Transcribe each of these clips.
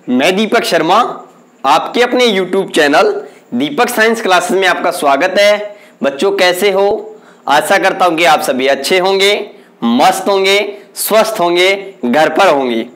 मैं दीपक शर्मा, आपके अपने YouTube चैनल दीपक साइंस क्लासेस में आपका स्वागत है। बच्चों कैसे हो? आशा करता हूं कि आप सभी अच्छे होंगे, मस्त होंगे, स्वस्थ होंगे, घर पर होंगे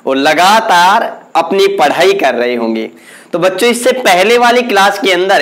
और लगातार अपनी पढ़ाई कर रहे होंगे। तो बच्चों इससे पहले वाली क्लास के अंदर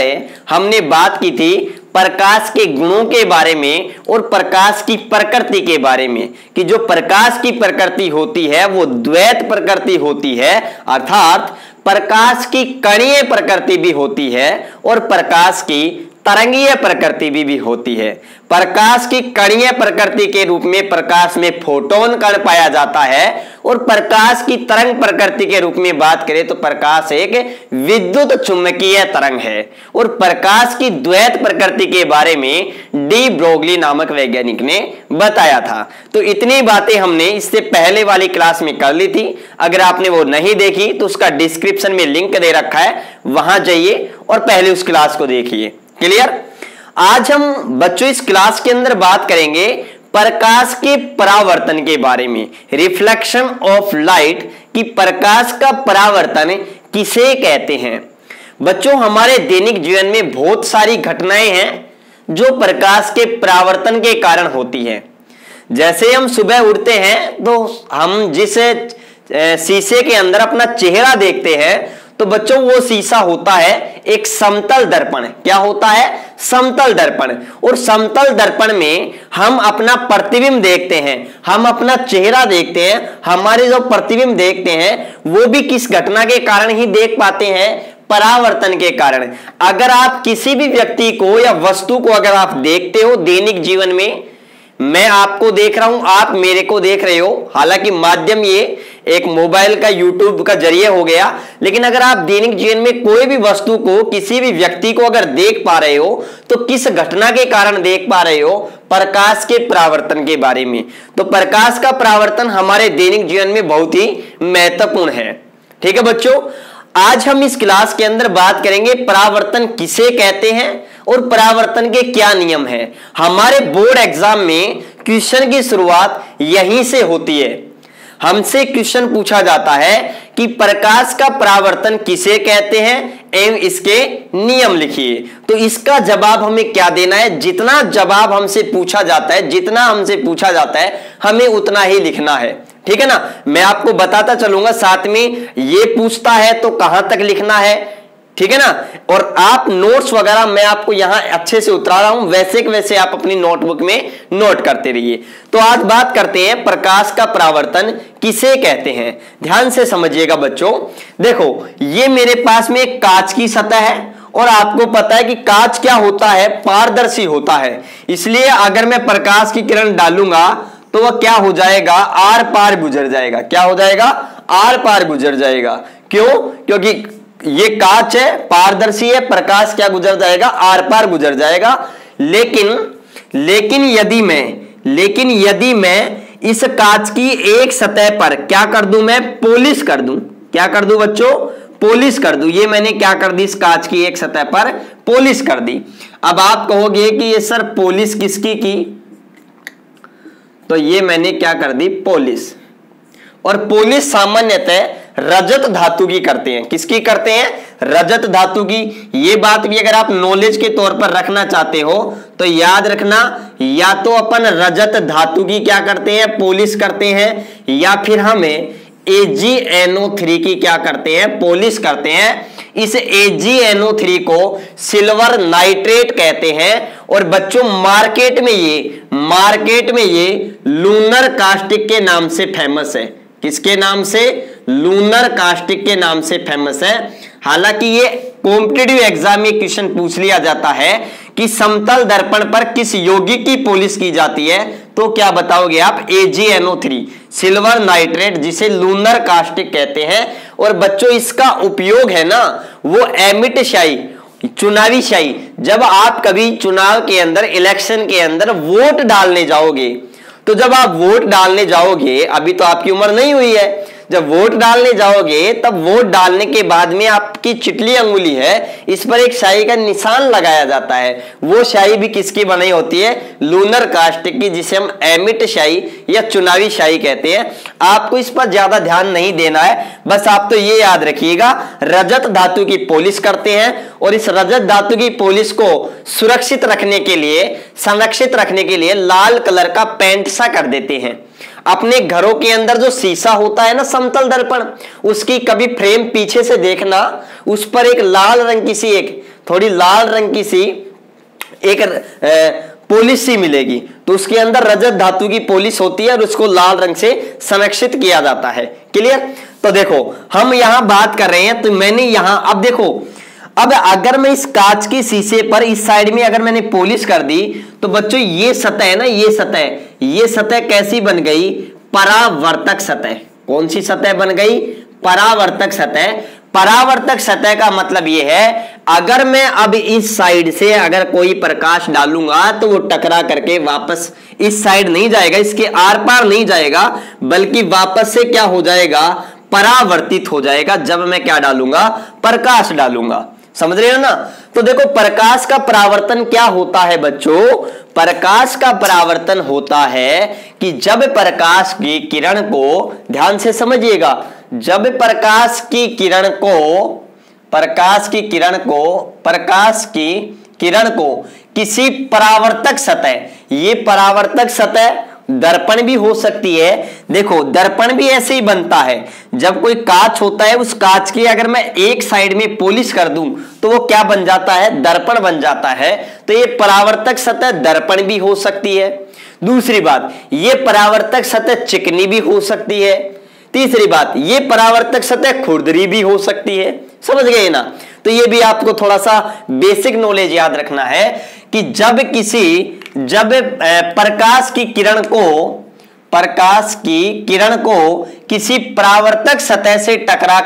हमने बात की थी प्रकाश के गुणों के बारे में और प्रकाश की प्रकृति के बारे में कि जो प्रकाश की प्रकृति होती है वो द्वैत प्रकृति होती है, अर्थात प्रकाश की कणीय प्रकृति भी होती है और प्रकाश की तरंगीय प्रकृति भी होती है। प्रकाश की कणीय प्रकृति के रूप में प्रकाश में फोटोन कण पाया जाता है और प्रकाश की तरंग प्रकृति के रूप में बात करें तो प्रकाश एक विद्युत चुंबकीय तरंग है। और प्रकाश की द्वैत प्रकृति के बारे में डी ब्रोगली नामक वैज्ञानिक ने बताया था। तो इतनी बातें हमने इससे पहले वाली क्लास में कर ली थी। अगर आपने वो नहीं देखी तो उसका डिस्क्रिप्शन में लिंक दे रखा है, वहां जाइए और पहले उस क्लास को देखिए। क्लियर? आज हम बच्चों इस क्लास के अंदर बात करेंगे प्रकाश के परावर्तन के बारे में, रिफ्लेक्शन ऑफ लाइट, कि प्रकाश का परावर्तन किसे कहते हैं। बच्चों हमारे दैनिक जीवन में बहुत सारी घटनाएं हैं जो प्रकाश के परावर्तन के कारण होती है। जैसे हम सुबह उठते हैं तो हम जिस शीशे के अंदर अपना चेहरा देखते हैं तो बच्चों वो शीशा होता है एक समतल दर्पण। क्या होता है? समतल दर्पण। और समतल दर्पण में हम अपना प्रतिबिंब देखते हैं, हम अपना चेहरा देखते हैं। हमारे जो प्रतिबिंब देखते हैं वो भी किस घटना के कारण ही देख पाते हैं? परावर्तन के कारण। अगर आप किसी भी व्यक्ति को या वस्तु को अगर आप देखते हो दैनिक जीवन में, मैं आपको देख रहा हूं, आप मेरे को देख रहे हो, हालांकि माध्यम ये एक मोबाइल का यूट्यूब का जरिए हो गया, लेकिन अगर आप दैनिक जीवन में कोई भी वस्तु को, किसी भी व्यक्ति को अगर देख पा रहे हो तो किस घटना के कारण देख पा रहे हो? प्रकाश के परावर्तन के बारे में। तो प्रकाश का परावर्तन हमारे दैनिक जीवन में बहुत ही महत्वपूर्ण है। ठीक है बच्चों, आज हम इस क्लास के अंदर बात करेंगे परावर्तन किसे कहते हैं और परावर्तन के क्या नियम हैं। हमारे बोर्ड एग्जाम में क्वेश्चन की शुरुआत यहीं से होती है। हमसे क्वेश्चन पूछा जाता है कि प्रकाश का परावर्तन किसे कहते हैं एवं इसके नियम लिखिए। तो इसका जवाब हमें क्या देना है? जितना जवाब हमसे पूछा जाता है, जितना हमसे पूछा जाता है हमें उतना ही लिखना है। ठीक है ना? मैं आपको बताता चलूंगा, साथ में ये पूछता है तो कहां तक लिखना है। ठीक है ना? और आप नोट्स वगैरह मैं आपको यहां अच्छे से उतरा रहा हूं, वैसे के वैसे आप अपनी नोटबुक में नोट करते रहिए। तो आज बात करते हैं प्रकाश का परावर्तन किसे कहते हैं। ध्यान से समझिएगा बच्चों। देखो ये मेरे पास में एक कांच की सतह है और आपको पता है कि कांच क्या होता है? पारदर्शी होता है। इसलिए अगर मैं प्रकाश की किरण डालूंगा तो वह क्या हो जाएगा? आर पार गुजर जाएगा। क्या हो जाएगा? आर पार गुजर जाएगा। क्यों? क्योंकि ये कांच है, पारदर्शी है, प्रकाश क्या गुजर जाएगा? आर पार गुजर जाएगा। लेकिन यदि मैं इस कांच की एक सतह पर क्या कर दूं? मैं पॉलिश कर दूं। क्या कर दूं बच्चों? पॉलिश कर दूं। ये मैंने क्या कर दी? इस कांच की एक सतह पर पॉलिश कर दी। अब आप कहोगे कि ये सर पॉलिश किसकी की? तो ये मैंने क्या कर दी? पॉलिश। और पॉलिश सामान्यतः रजत धातु की करते हैं। किसकी करते हैं? रजत धातु की। ये बात भी अगर आप नॉलेज के तौर पर रखना चाहते हो तो याद रखना, या तो अपन रजत धातु की क्या करते हैं? पॉलिश करते हैं, या फिर हमें AgNO3 की क्या करते हैं? पॉलिश करते हैं। इस AgNO3 को सिल्वर नाइट्रेट कहते हैं। और बच्चों मार्केट में ये लूनर कास्टिक के नाम से फेमस है। किसके नाम से? लूनर कास्टिक के नाम से फेमस है। हालांकि ये कॉम्पिटिटिव एग्जाम में क्वेश्चन पूछ लिया जाता है कि समतल दर्पण पर किस यौगिक की पॉलिश की जाती है, तो क्या बताओगे आप? AgNO3 सिल्वर नाइट्रेट, जिसे लूनर कास्टिक कहते हैं। और बच्चों इसका उपयोग है ना वो एमिट स्याही, चुनावी स्याही, जब आप कभी चुनाव के अंदर, इलेक्शन के अंदर वोट डालने जाओगे, तो जब आप वोट डालने जाओगे, अभी तो आपकी उम्र नहीं हुई है, जब वोट डालने जाओगे तब वोट डालने के बाद में आपकी चिटली अंगुली है, इस पर एक स्याही का निशान लगाया जाता है। वो स्याही भी किसकी बनाई होती है? लूनर कास्ट की, जिसे हम एमिट स्याही या चुनावी स्याही कहते हैं। आपको इस पर ज्यादा ध्यान नहीं देना है, बस आप तो ये याद रखिएगा रजत धातु की पॉलिश करते हैं और इस रजत धातु की पॉलिश को सुरक्षित रखने के लिए, संरक्षित रखने के लिए लाल कलर का पेंट सा कर देते हैं। अपने घरों के अंदर जो शीशा होता है ना, समतल दर्पण, उसकी कभी फ्रेम पीछे से देखना, उस पर एक लाल रंग की सी, एक थोड़ी लाल रंग की सी एक पॉलिश सी मिलेगी, तो उसके अंदर रजत धातु की पॉलिश होती है और उसको लाल रंग से संरक्षित किया जाता है। क्लियर? तो देखो हम यहां बात कर रहे हैं, तो मैंने यहां, अब देखो, अब अगर मैं इस कांच के शीशे पर इस साइड में अगर मैंने पॉलिश कर दी, तो बच्चों ये सतह है ना, ये सतह कैसी बन गई? परावर्तक सतह। कौन सी सतह बन गई? परावर्तक सतह। परावर्तक सतह का मतलब यह है, अगर मैं अब इस साइड से अगर कोई प्रकाश डालूंगा तो वो टकरा करके वापस इस साइड नहीं जाएगा, इसके आर पार नहीं जाएगा, बल्कि वापस से क्या हो जाएगा? परावर्तित हो जाएगा। जब मैं क्या डालूंगा? प्रकाश डालूंगा। समझ रहे हो ना? तो देखो प्रकाश का परावर्तन क्या होता है बच्चों? प्रकाश का परावर्तन होता है कि जब प्रकाश की किरण को, ध्यान से समझिएगा, जब प्रकाश की किरण को किसी परावर्तक सतह, ये परावर्तक सतह दर्पण भी हो सकती है। देखो दर्पण भी ऐसे ही बनता है, जब कोई कांच होता है, उस कांच की अगर मैं एक साइड में पॉलिश कर दूं तो वो क्या बन जाता है? दर्पण बन जाता है। तो ये परावर्तक सतह दर्पण भी हो सकती है। दूसरी बात, ये परावर्तक सतह चिकनी भी हो सकती है। तीसरी बात, ये परावर्तक सतह खुरदरी भी हो सकती है। समझ गए ना? तो ये भी आपको थोड़ा सा बेसिक नॉलेज याद रखना है कि जब प्रकाश की किरण को किसी परावर्तक सतह से टकरा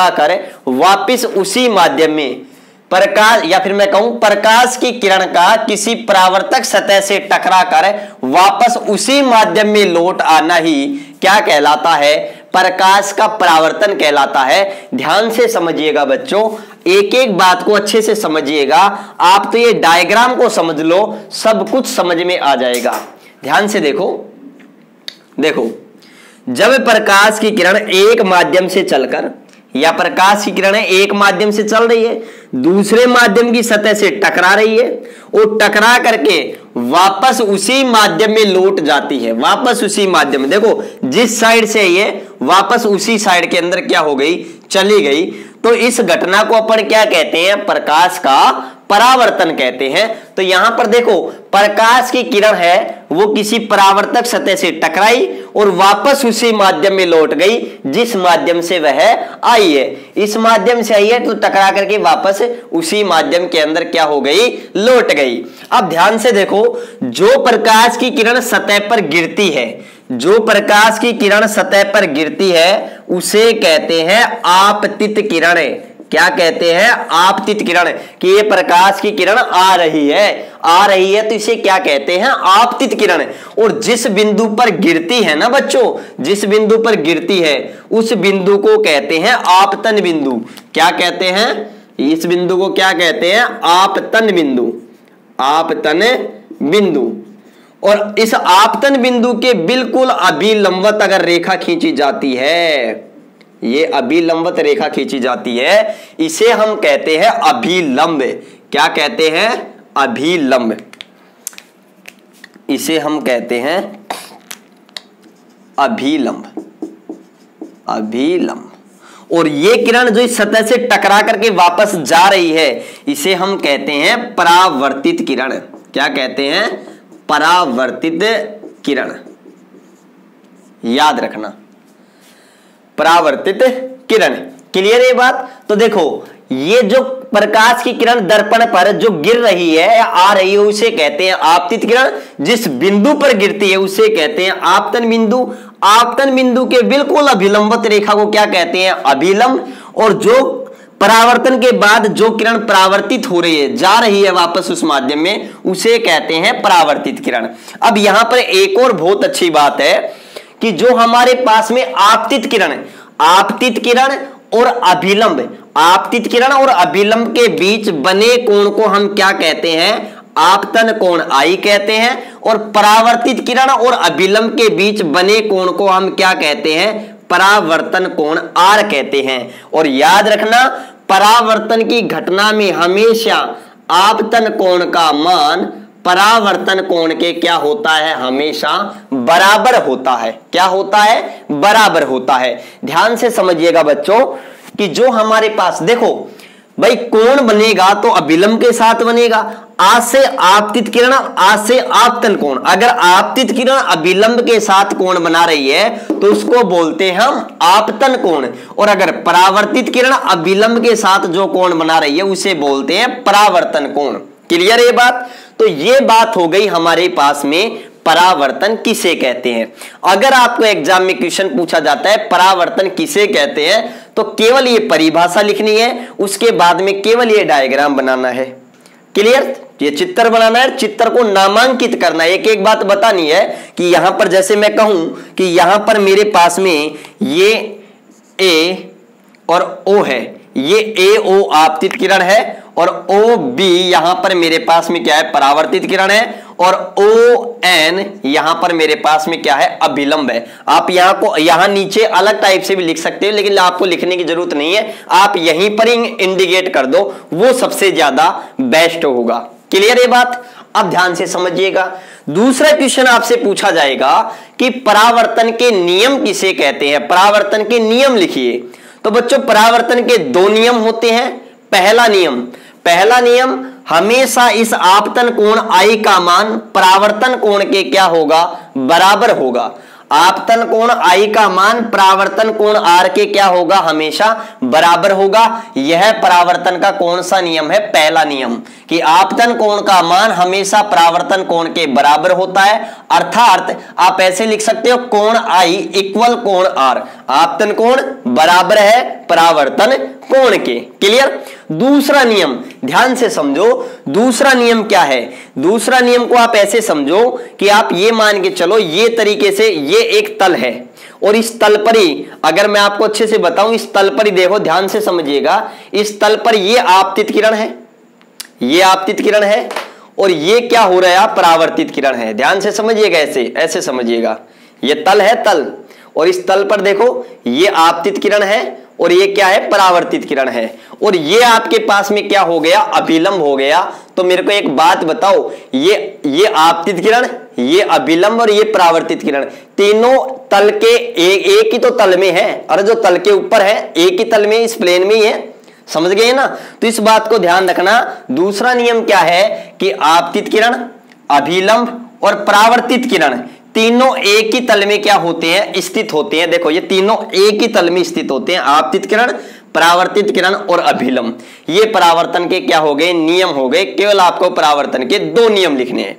कर वापिस उसी माध्यम में प्रकाश, या फिर मैं कहूं प्रकाश की किरण का किसी परावर्तक सतह से टकरा कर वापस उसी माध्यम में लौट आना ही क्या कहलाता है? प्रकाश का परावर्तन कहलाता है। ध्यान से समझिएगा बच्चों, एक एक बात को अच्छे से समझिएगा। आप तो ये डायग्राम को समझ लो, सब कुछ समझ में आ जाएगा। ध्यान से देखो, जब प्रकाश की किरण एक माध्यम से चलकर, या प्रकाश की किरणें एक माध्यम से चल रही है, दूसरे माध्यम की सतह से टकरा रही है और टकरा करके वापस उसी माध्यम में लौट जाती है, वापस उसी माध्यम में, देखो जिस साइड से ये वापस उसी साइड के अंदर क्या हो गई? चली गई। तो इस घटना को अपन क्या कहते हैं? प्रकाश का परावर्तन कहते हैं। तो यहां पर देखो प्रकाश की किरण है वो किसी परावर्तक सतह से टकराई और वापस उसी माध्यम में लौट गई जिस माध्यम से वह आई है। इस माध्यम से आई है तो टकरा करके वापस उसी माध्यम के अंदर क्या हो गई? लौट गई। अब ध्यान से देखो, जो प्रकाश की किरण सतह पर गिरती है, जो प्रकाश की किरण सतह पर गिरती है उसे कहते हैं आपतित किरणें। क्या कहते हैं? आपतित किरण। कि ये प्रकाश की किरण आ रही है तो इसे क्या कहते हैं? आपतित किरण। और जिस बिंदु पर गिरती है ना बच्चों, जिस बिंदु पर गिरती है उस बिंदु को कहते हैं आपतन बिंदु। क्या कहते हैं? इस बिंदु को क्या कहते हैं? आपतन बिंदु। आपतन बिंदु। और इस आपतन बिंदु के बिल्कुल अभिलंबत अगर रेखा खींची जाती है, ये अभिलंबत रेखा खींची जाती है, इसे हम कहते हैं अभिलंब। क्या कहते हैं? अभिलंब। इसे हम कहते हैं अभिलंब। अभिलंब। और ये किरण जो इस सतह से टकरा करके वापस जा रही है इसे हम कहते हैं परावर्तित किरण। क्या कहते हैं? परावर्तित किरण। याद रखना, परावर्तित किरण। क्लियर है बात? तो देखो ये जो प्रकाश की किरण दर्पण पर जो गिर रही है या आ रही है उसे कहते हैं आपतित किरण। जिस बिंदु पर गिरती है उसे कहते हैं आपतन बिंदु। आपतन बिंदु के बिल्कुल अभिलंबत रेखा को क्या कहते हैं? अभिलंब। और जो परावर्तन के बाद जो किरण परावर्तित हो रही है, जा रही है वापस उस माध्यम में, उसे कहते हैं परावर्तित किरण। अब यहां पर एक और बहुत अच्छी बात है कि जो हमारे पास में आपतित किरण और अभिलंब, आपतित किरण और अभिलंब के बीच बने कोण को हम क्या कहते हैं? आपतन कोण I कहते हैं। और परावर्तित किरण और अभिलंब के बीच बने कोण को हम क्या कहते हैं? परावर्तन कोण R कहते हैं। और याद रखना, परावर्तन की घटना में हमेशा आपतन कोण का मान परावर्तन कोण के क्या होता है? हमेशा बराबर होता है। क्या होता है? बराबर होता है। ध्यान से समझिएगा बच्चों कि जो हमारे पास देखो भाई कोण बनेगा तो अभिलंब के साथ बनेगा, आ से आपतित किरण, आ से आपतन कोण। अगर आपतित किरण अभिलंब के साथ कोण बना रही है तो उसको बोलते हैं हम आपतन कोण। और अगर परावर्तित किरण अभिलंब के साथ जो कोण बना रही है उसे बोलते हैं परावर्तन कोण। क्लियर है बात? तो ये बात हो गई हमारे पास में परावर्तन किसे कहते हैं। अगर आपको एग्जाम में क्वेश्चन पूछा जाता है परावर्तन किसे कहते हैं तो केवल ये परिभाषा लिखनी है, उसके बाद में केवल ये डायग्राम बनाना है। क्लियर? ये चित्र बनाना है, चित्र को नामांकित करना है। एक एक बात बतानी है कि यहां पर जैसे मैं कहूं कि यहां पर मेरे पास में ये ए और ओ है, ये ए ओ आपतित किरण है और ओ बी यहां पर मेरे पास में क्या है? परावर्तित किरण है। और ओ एन यहां पर मेरे पास में क्या है? अभिलंब है। आप यहां नीचे अलग टाइप से भी लिख सकते हो, लेकिन आपको लिखने की जरूरत नहीं है, आप यहीं पर ही इंडिकेट कर दो, वो सबसे ज्यादा बेस्ट होगा। क्लियर है बात? अब ध्यान से समझिएगा, दूसरा क्वेश्चन आपसे पूछा जाएगा कि परावर्तन के नियम किसे कहते हैं? परावर्तन के नियम लिखिए। तो बच्चों परावर्तन के दो नियम होते हैं। पहला नियम हमेशा इस आपतन कोण I का मान परावर्तन कोण के क्या होगा? बराबर होगा। आपतन कोण I का मान परावर्तन कोण R के क्या होगा? हमेशा बराबर होगा। यह परावर्तन का कौन सा नियम है? पहला नियम, कि आपतन कोण का मान हमेशा परावर्तन कोण के बराबर होता है। अर्थात आप ऐसे लिख सकते हो कोण I इक्वल कोण R, आपतन कोण बराबर है परावर्तन कोण के। क्लियर? दूसरा नियम ध्यान से समझो, दूसरा नियम क्या है? दूसरा नियम को आप ऐसे समझो कि आप ये मान के चलो, ये तरीके से ये एक तल है और इस तल पर ही, अगर मैं आपको अच्छे से बताऊं, इस तल पर ही देखो, ध्यान से समझिएगा, इस तल पर ये आपतित किरण है, ये आपतित किरण है और ये क्या हो रहा है? परावर्तित किरण है। ध्यान से समझिएगा, ऐसे समझिएगा, ये तल है तल, और इस तल पर देखो ये आपतित किरण है और ये क्या है? परावर्तित किरण है। और ये आपके पास में क्या हो गया? अभिलंब हो गया। तो मेरे को एक बात बताओ, ये आपतित किरण, ये अभिलंब और ये परावर्तित किरण, तीनों तल के एक ही तो तल में है। अरे जो तल के ऊपर है एक ही तल में, इस प्लेन में ही है। समझ गए ना? तो इस बात को ध्यान रखना। दूसरा नियम क्या है कि आपतित किरण, अभिलंब और परावर्तित किरण तीनों एक ही तल में क्या होते हैं? स्थित होते हैं। देखो ये तीनों एक ही तल में स्थित होते हैं, आपतित किरण, परावर्तित किरण और अभिलंब। ये परावर्तन के क्या हो गए? नियम हो गए। केवल आपको परावर्तन के दो नियम लिखने हैं।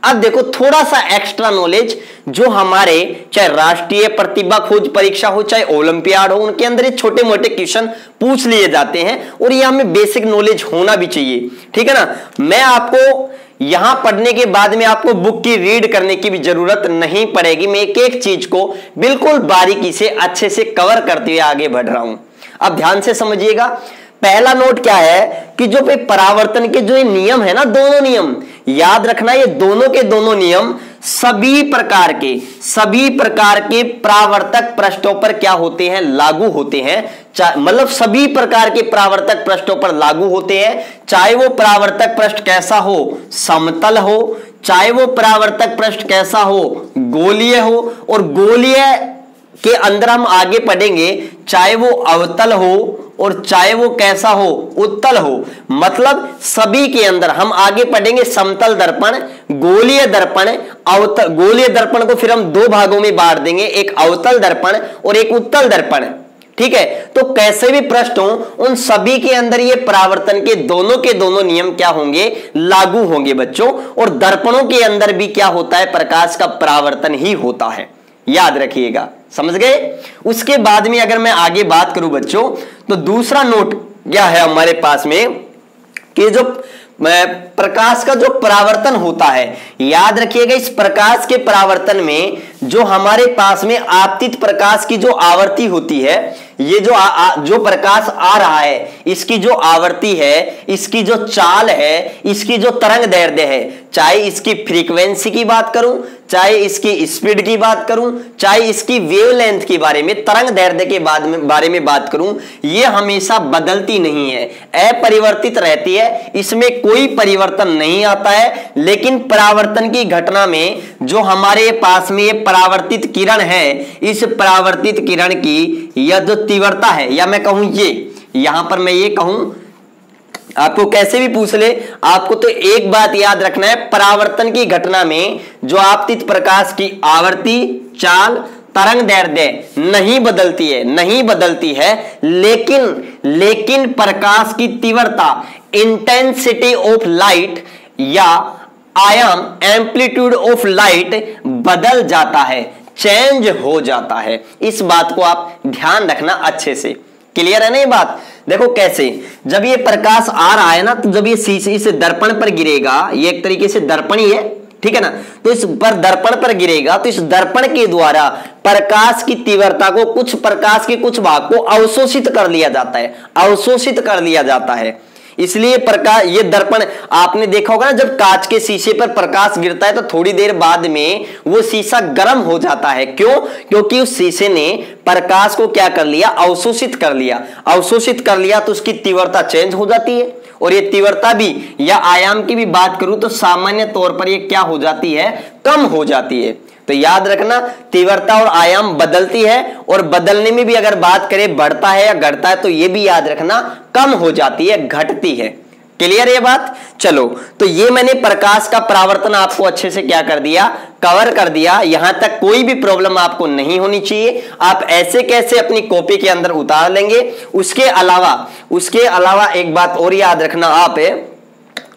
अब देखो थोड़ा सा एक्स्ट्रा नॉलेज, जो हमारे चाहे राष्ट्रीय प्रतिभा खोज परीक्षा हो चाहे ओलंपियाड हो, उनके अंदर ये छोटे मोटे क्वेश्चन पूछ लिए जाते हैं और ये हमें बेसिक नॉलेज होना भी चाहिए। ठीक है ना? मैं आपको यहां पढ़ने के बाद में आपको बुक की रीड करने की भी जरूरत नहीं पड़ेगी। मैं एक एक चीज को बिल्कुल बारीकी से अच्छे से कवर करते हुए आगे बढ़ रहा हूं। अब ध्यान से समझिएगा, पहला नोट क्या है कि जो परावर्तन के जो ये नियम है ना, दोनों नियम याद रखना, ये दोनों के दोनों नियम सभी प्रकार के परावर्तक पृष्ठों पर क्या होते हैं? लागू होते हैं। मतलब सभी प्रकार के परावर्तक पृष्ठों पर लागू होते हैं, चाहे वो परावर्तक पृष्ठ कैसा हो? समतल हो, चाहे वो परावर्तक पृष्ठ कैसा हो? गोलीय हो, और गोलीय के अंदर हम आगे पढ़ेंगे चाहे वो अवतल हो और चाहे वो कैसा हो? उत्तल हो। मतलब सभी के अंदर हम आगे पढ़ेंगे समतल दर्पण, गोलीय दर्पण, अवतल। गोलीय दर्पण को फिर हम दो भागों में बांट देंगे, एक अवतल दर्पण और एक उत्तल दर्पण। ठीक है? तो कैसे भी पृष्ठ हो, उन सभी के अंदर ये परावर्तन के दोनों नियम क्या होंगे? लागू होंगे बच्चों। और दर्पणों के अंदर भी क्या होता है? प्रकाश का परावर्तन ही होता है। याद रखिएगा, समझ गए? उसके बाद में अगर मैं आगे बात करूं बच्चों, तो दूसरा नोट क्या है हमारे पास में कि जो प्रकाश का जो परावर्तन होता है, याद रखिएगा इस प्रकाश के परावर्तन में जो हमारे पास में आपतित प्रकाश की जो आवृत्ति होती है, ये जो प्रकाश आ रहा है इसकी जो आवृत्ति है, इसकी जो चाल है, इसकी जो तरंग दैर्ध्य है, चाहे इसकी फ्रीक्वेंसी की बात करूं, चाहे इसकी स्पीड की बात करूं, चाहे इसकी वेवलेंथ के बारे में, तरंग दैर्ध्य के बारे में बात करूं, ये हमेशा बदलती नहीं है, अपरिवर्तित रहती है, इसमें कोई परिवर्तन नहीं आता है। लेकिन परावर्तन की घटना में जो हमारे पास में ये परावर्तित किरण है, इस परावर्तित किरण की यह जो तीव्रता है, या मैं कहूं ये, यहां पर मैं ये कहूं, आपको कैसे भी पूछ ले, आपको तो एक बात याद रखना है, परावर्तन की घटना में जो आपतित प्रकाश की आवृत्ति, चाल, तरंग दैर्ध्य नहीं बदलती है, लेकिन प्रकाश की तीव्रता, इंटेंसिटी ऑफ लाइट या आयाम, एम्पलीट्यूड ऑफ लाइट बदल जाता है, चेंज हो जाता है। इस बात को आप ध्यान रखना अच्छे से। क्लियर है ना ये बात? देखो कैसे, जब ये प्रकाश आ रहा है ना, तो जब ये शीशे इस दर्पण पर गिरेगा, ये एक तरीके से दर्पण ही है, ठीक है ना, तो इस पर दर्पण पर गिरेगा, तो इस दर्पण के द्वारा प्रकाश की तीव्रता को, कुछ प्रकाश के कुछ भाग को अवशोषित कर लिया जाता है, इसलिए प्रकाश, ये दर्पण आपने देखा होगा ना, जब कांच के शीशे पर प्रकाश गिरता है तो थोड़ी देर बाद में वो शीशा गर्म हो जाता है। क्यों? क्योंकि उस शीशे ने प्रकाश को क्या कर लिया, अवशोषित कर लिया, तो उसकी तीव्रता चेंज हो जाती है। और ये तीव्रता भी या आयाम की भी बात करूं तो सामान्य तौर पर ये क्या हो जाती है, कम हो जाती है। तो याद रखना, तीव्रता और आयाम बदलती है, और बदलने में भी अगर बात करें बढ़ता है या घटता है, तो ये भी याद रखना कम हो जाती है, घटती है। क्लियर है ये बात? चलो, तो ये मैंने प्रकाश का परावर्तन आपको अच्छे से क्या कर दिया, कवर कर दिया। यहां तक कोई भी प्रॉब्लम आपको नहीं होनी चाहिए। आप ऐसे कैसे अपनी कॉपी के अंदर उतार लेंगे। उसके अलावा एक बात और याद रखना आप,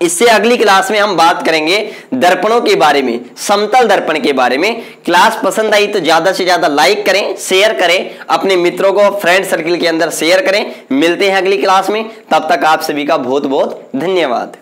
इससे अगली क्लास में हम बात करेंगे दर्पणों के बारे में, समतल दर्पण के बारे में। क्लास पसंद आई तो ज्यादा से ज्यादा लाइक करें, शेयर करें, अपने मित्रों को फ्रेंड सर्किल के अंदर शेयर करें। मिलते हैं अगली क्लास में, तब तक आप सभी का बहुत बहुत धन्यवाद।